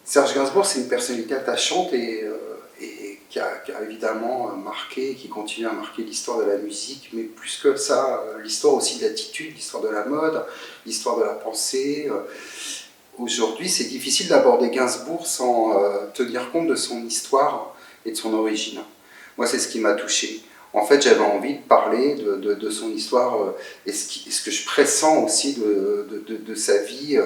Serge Gainsbourg, c'est une personnalité attachante et qui a évidemment marqué, qui continue à marquer l'histoire de la musique, mais plus que ça, l'histoire aussi de l'attitude, l'histoire de la mode, l'histoire de la pensée. Aujourd'hui, c'est difficile d'aborder Gainsbourg sans tenir compte de son histoire et de son origine. Moi, c'est ce qui m'a touché. En fait, j'avais envie de parler de son histoire et ce que je pressens aussi de sa vie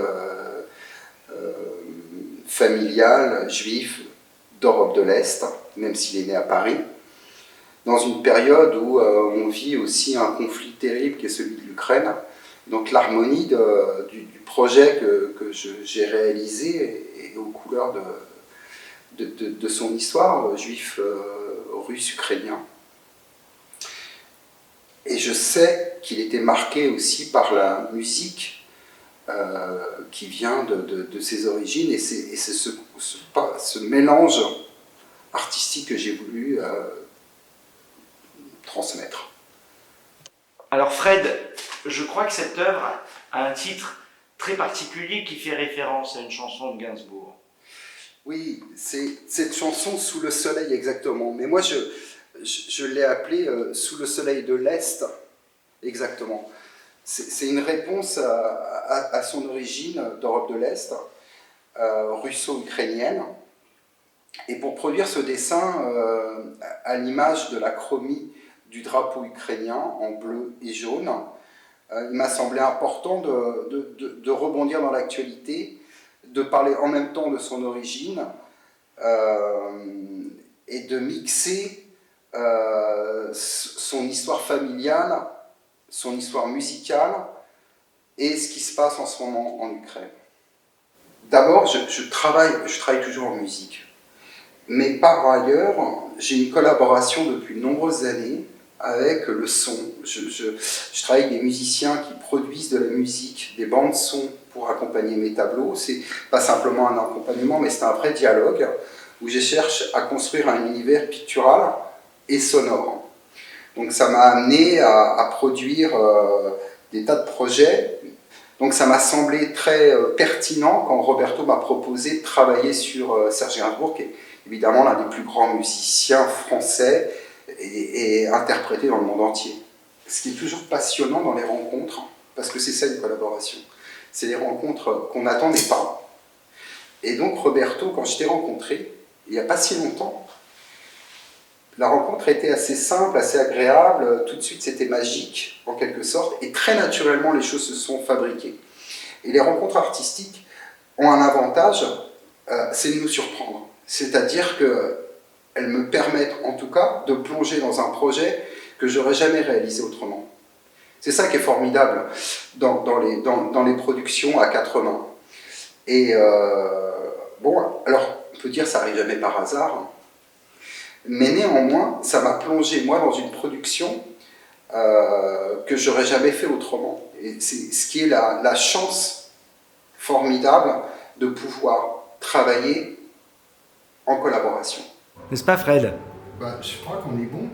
familiale, juive, d'Europe de l'Est, même s'il est né à Paris, dans une période où on vit aussi un conflit terrible qui est celui de l'Ukraine. Donc l'harmonie du projet que j'ai réalisé est aux couleurs de son histoire, juif, russe, ukrainien. Et je sais qu'il était marqué aussi par la musique qui vient de ses origines, et c'est ce mélange artistique que j'ai voulu transmettre. Alors Fred, je crois que cette œuvre a un titre très particulier qui fait référence à une chanson de Gainsbourg. Oui, c'est cette chanson Sous le soleil exactement, mais moi je l'ai appelée Sous le soleil de l'Est exactement. C'est une réponse à son origine d'Europe de l'Est, russo-ukrainienne. Et pour produire ce dessin à l'image de la chromie du drapeau ukrainien en bleu et jaune, il m'a semblé important de rebondir dans l'actualité, de parler en même temps de son origine et de mixer son histoire familiale, son histoire musicale et ce qui se passe en ce moment en Ukraine. D'abord, je travaille toujours en musique. Mais par ailleurs, j'ai une collaboration depuis de nombreuses années avec le son. Je travaille avec des musiciens qui produisent de la musique, des bandes son pour accompagner mes tableaux. C'est pas simplement un accompagnement, mais c'est un vrai dialogue où je cherche à construire un univers pictural et sonore. Donc ça m'a amené à produire des tas de projets. Donc ça m'a semblé très pertinent quand Roberto m'a proposé de travailler sur Serge Gainsbourg, qui est évidemment l'un des plus grands musiciens français et interprété dans le monde entier. Ce qui est toujours passionnant dans les rencontres, parce que c'est ça une collaboration, c'est les rencontres qu'on n'attendait pas. Et donc Roberto, quand je t'ai rencontré, il n'y a pas si longtemps, la rencontre était assez simple, assez agréable, tout de suite c'était magique en quelque sorte, et très naturellement les choses se sont fabriquées. Et les rencontres artistiques ont un avantage, c'est de nous surprendre. C'est-à-dire qu'elles me permettent en tout cas de plonger dans un projet que je n'aurais jamais réalisé autrement. C'est ça qui est formidable dans les productions à quatre mains. Et bon, alors on peut dire que ça n'arrive jamais par hasard, mais néanmoins, ça m'a plongé, moi, dans une production que j'aurais jamais fait autrement. Et c'est ce qui est la chance formidable de pouvoir travailler en collaboration. N'est-ce pas Fred? Je crois qu'on est bon.